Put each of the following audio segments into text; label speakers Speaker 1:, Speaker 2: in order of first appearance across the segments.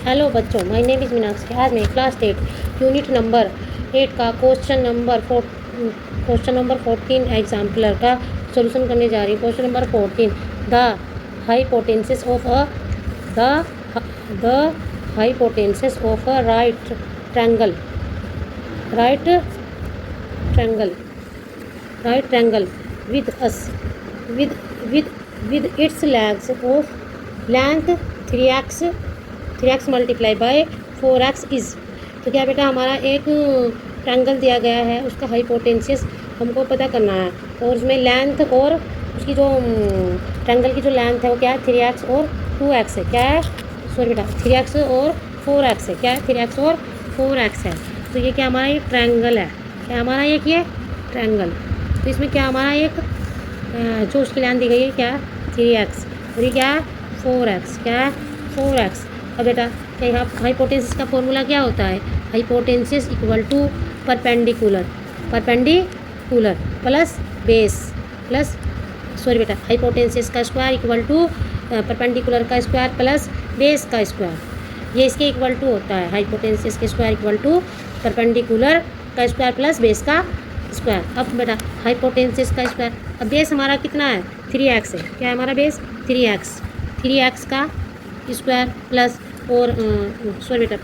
Speaker 1: Hello बच्चों, my name is Meenakshi. आज मैं क्लास 8 यूनिट नंबर 8 का क्वेश्चन नंबर 14 एग्जाम्पलर का सॉल्यूशन करने जा रही हूँ। Question number 14, the hypotenuse of a right triangle with us with with its legs of length 3x multiply by 4x is. तो क्या बेटा, हमारा एक ट्रायंगल दिया गया है, उसका हाइपोटेन्सिस हमको पता करना है और उसमें लेंथ और उसकी जो ट्रायंगल की जो लेंथ है वो क्या है, 3x और 2x है। क्या है, सॉरी बेटा, 3x और 4x है। क्या है, 3x और 4x है। तो ये क्या हमारा, ये ट्रायंगल है। क्या हमारा ये ट्रायंगल। तो इसमें क्या हमारा एक जो उसकी लाइन दी गई है क्या, 3x और ये क्या है, 4x। क्या है, 4x। अब बेटा क्या यहाँ हाइपोटेन्सिस का फॉर्मूला क्या होता है, hypotenuse equal to perpendicular plus base plus, sorry बेटा, हाइपोटेन्सिस का स्क्वायर इक्वल टू परपेंडिकुलर का स्क्वायर प्लस बेस का स्क्वायर। ये इसके इक्वल टू होता है, हाइपोटेन्सिस के स्क्वायर इक्वल टू परपेंडिकुलर का स्क्वायर प्लस बेस का स्क्वायर। अब बेटा हाइपोटेन्सिस का स्क्वायर, अब बेस हमारा कितना है, 3x है। क्या है हमारा बेस, 3x का स्क्वायर प्लस और सॉरी बेटा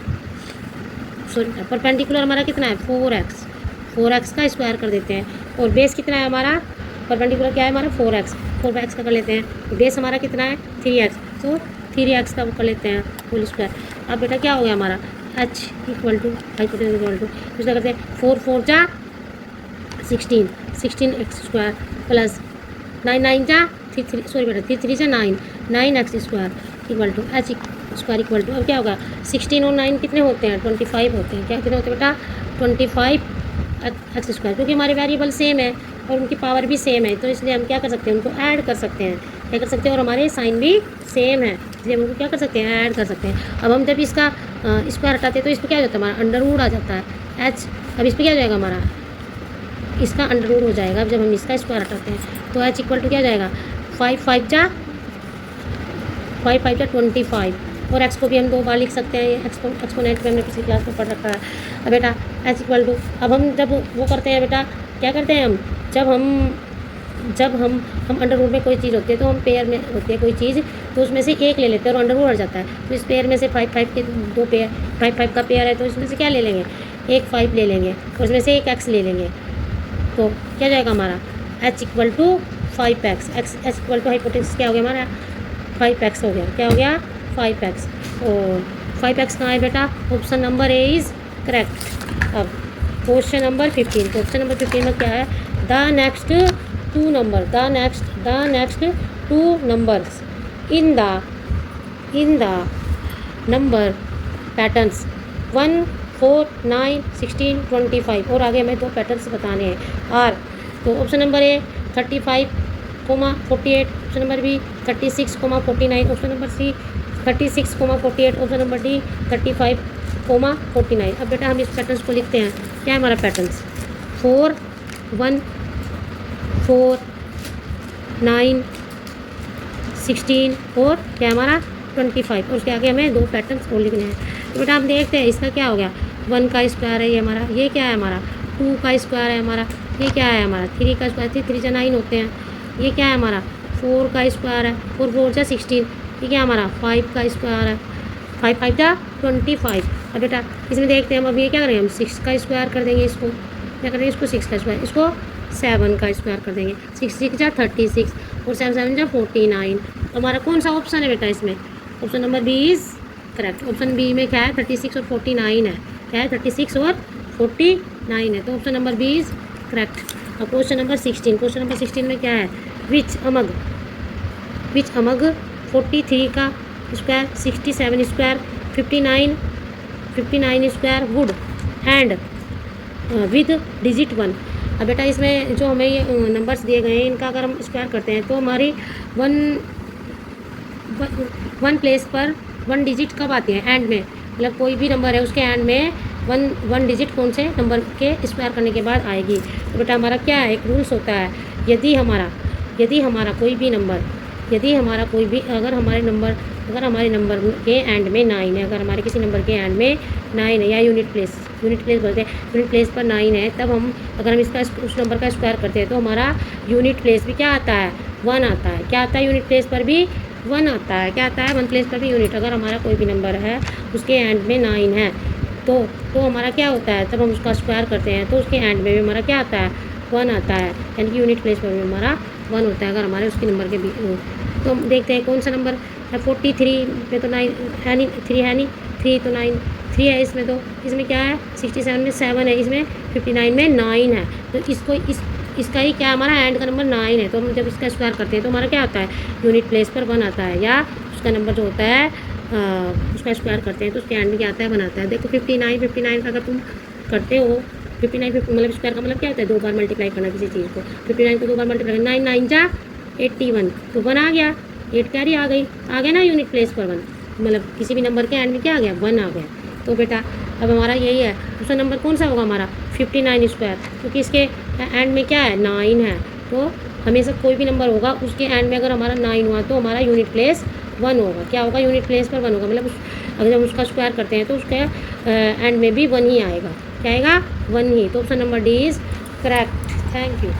Speaker 1: परपेंडिकुलर हमारा कितना है, 4x का स्क्वायर कर देते हैं। और बेस कितना है हमारा, परपेंडिकुलर क्या है हमारा, 4x का कर लेते हैं। बेस हमारा कितना है, 3x, तो 3x का वो कर लेते हैं होल स्क्वायर। अब बेटा क्या हो गया हमारा, h equal to hypotenuse equal to दूसरा करते हैं 4 4 जा 16x स्क्वायर प्लस 9 जा 3 सॉरी बेटा 3 जा 9x square equal to h square equal to, अब क्या होगा, 16 और 9 कितने होते हैं, 25 होते हैं। क्या कितने होते हैं बेटा, 25x स्क्वायर, क्योंकि हमारे वेरिएबल सेम है और उनकी पावर भी सेम है, तो इसलिए हम क्या कर सकते हैं, उनको ऐड कर सकते हैं। क्या कर सकते हैं, और हमारे साइन भी सेम है, इसलिए हम उनको क्या कर सकते हैं, ऐड कर सकते हैं। अब हम जब इसका स्क्वायर हटाते हैं तो इस पर क्या हो जाता है, हमारा अंडर रूट आ जाता है h। अब इस पर क्या हो जाएगा हमारा, इसका अंडर रूट हो जाएगा। अब जब हम इसका स्क्वायर हटाते हैं तो h इक्वल टू क्या हो जाएगा, 5 5 जा 25 और x को भी हम 2 बार लिख सकते हैं। ये एक्सपोनेंट में हमने पिछली क्लास में पढ़ रखा है। अब बेटा h इक्वल टू, अब हम जब वो करते हैं बेटा, क्या करते हैं हम, जब हम अंडर रूट में कोई चीज़ होती है तो हम पेयर में होती है कोई चीज़, तो उसमें से एक ले लेते हैं और अंडर रूट हट जाता है। तो इस पेयर में से 5 5 के 2 पेयर, 5 5 का पेयर है, तो इसमें से क्या ले लेंगे, एक 5 ले लेंगे और इसमें से एक x ले लेंगे। तो क्या जाएगा हमारा, h equal to 5x, h equal to hypotenuse क्या हो गया हमारा, 5x हो गया। क्या हो गया, 5x। और 5x कहाँ है बेटा, option number A is correct. अब क्वेश्चन नंबर 15 में क्या है, the next two numbers in the number patterns 1 4 9 16 25, और आगे हमें 2 पैटर्न्स बताने हैं आर। तो option number A 35, 48, option number B 36, 49, option number C 36, 48, option number D 35, 49। अब बेटा हम इस पैटर्न्स को लिखते हैं। क्या है हमारा पैटर्न्स, 4 1 4 9 16 और क्या है हमारा 25, और उसके आगे हमें 2 पैटर्न्स और लिखने हैं। तो बेटा हम देखते हैं इसका क्या हो गया, 1 का स्क्वायर है ये हमारा, ये क्या है हमारा 2 का स्क्वायर है हमारा, ये क्या है हमारा 3 का स्क्वायर, 3 जा 9 होते हैं। ये क्या है हमारा 4 का स्क्वायर है, 4 4 जा 16, ये क्या हमारा 5 का स्क्वायर है, 5 5 जा 25। अब बेटा इसमें देखते हैं हम, अब ये क्या करेंगे, हम 6 का स्क्वायर कर देंगे, इसको क्या करेंगे, इसको 6 का स्क्वायर, इसको 7 का स्क्वायर कर देंगे, 6 6 जा 36 और 7 7 जा 49। हमारा कौन सा ऑप्शन है बेटा इसमें, option number B is correct. Option B में क्या है, 36 और 49 है। क्या है, 36 और 49 है, तो option number B is correct. अब क्वेश्चन नंबर 16 में क्या है, विच अमग 43 का square 67 square 59 square would end with digit 1। अब बेटा इसमें जो हमें ये नंबर्स दिए गए हैं, इनका अगर हम स्क्वायर करते हैं तो हमारी वन प्लेस पर 1 डिजिट कब आती है, एंड में, मतलब कोई भी नंबर है उसके एंड में वन डिजिट कौन से नंबर के स्क्वायर करने के बाद आएगी। तो बेटा हमारा क्या है, एक रूल्स होता है, यदि हमारा कोई भी नंबर, अगर हमारे नंबर अगर हमारे नंबर के एंड में 9 है, अगर हमारे किसी नंबर के एंड में 9 है या यूनिट प्लेस बोलते हैं, यूनिट प्लेस पर 9 है, तब हम अगर हम इसका उस नंबर का स्क्वायर करते हैं तो हमारा यूनिट प्लेस भी क्या आता है, 1 आता है। क्या आता है, यूनिट प्लेस पर भी 1 आता है। क्या आता है, 1 प्लेस पर भी यूनिट। अगर हमारा कोई भी नंबर है उसके एंड में 9 है तो हमारा क्या होता है, तब हम उसका स्क्वायर करते हैं तो उसके एंड में भी हमारा क्या आता है, 1 आता है, यानी कि यूनिट प्लेस पर भी हमारा 1 होता है अगर हमारे उसके नंबर के भी। तो हम देखते हैं कौन सा नंबर है। 43 में तो 9 है नहीं, 3 है नहीं, 3 तो 9 3 है इसमें, तो इसमें क्या है, 67 में 7 है, इसमें 59 में 9 है। तो इसका ही क्या, हमारा एंड का नंबर 9 है। तो हम जब इसका स्क्वायर करते हैं तो हमारा क्या आता है, यूनिट प्लेस पर 1 आता है, या उसका नंबर जो होता है उसका स्क्वायर करते हैं तो उसके एंड में क्या आता है, बनाता है। देखो 59 का अगर तुम करते हो, 59 मतलब स्क्वायर का मतलब क्या होता है, 2 बार मल्टीप्लाई करना किसी चीज़ को। 59 को 2 बार मल्टीप्लाई करना, 9 9 जा 81, तो 1 आ गया, 8 कैरी आ गया ना यूनिट प्लेस पर 1, मतलब किसी भी नंबर के एंड में क्या आ गया, 1 आ गया। तो बेटा अब हमारा यही है, दूसरा नंबर कौन सा होगा हमारा, 59 स्क्वायर, क्योंकि इसके एंड में क्या है, 9 है। तो हमेशा कोई भी नंबर होगा उसके एंड में अगर हमारा 9 हुआ तो हमारा यूनिट प्लेस 1 होगा। क्या होगा, यूनिट प्लेस पर 1 होगा, मतलब अगर हम उसका स्क्वायर करते हैं तो उसके एंड में भी 1 ही आएगा। क्या आएगा, 1 ही। तो option number D is correct. Thank you.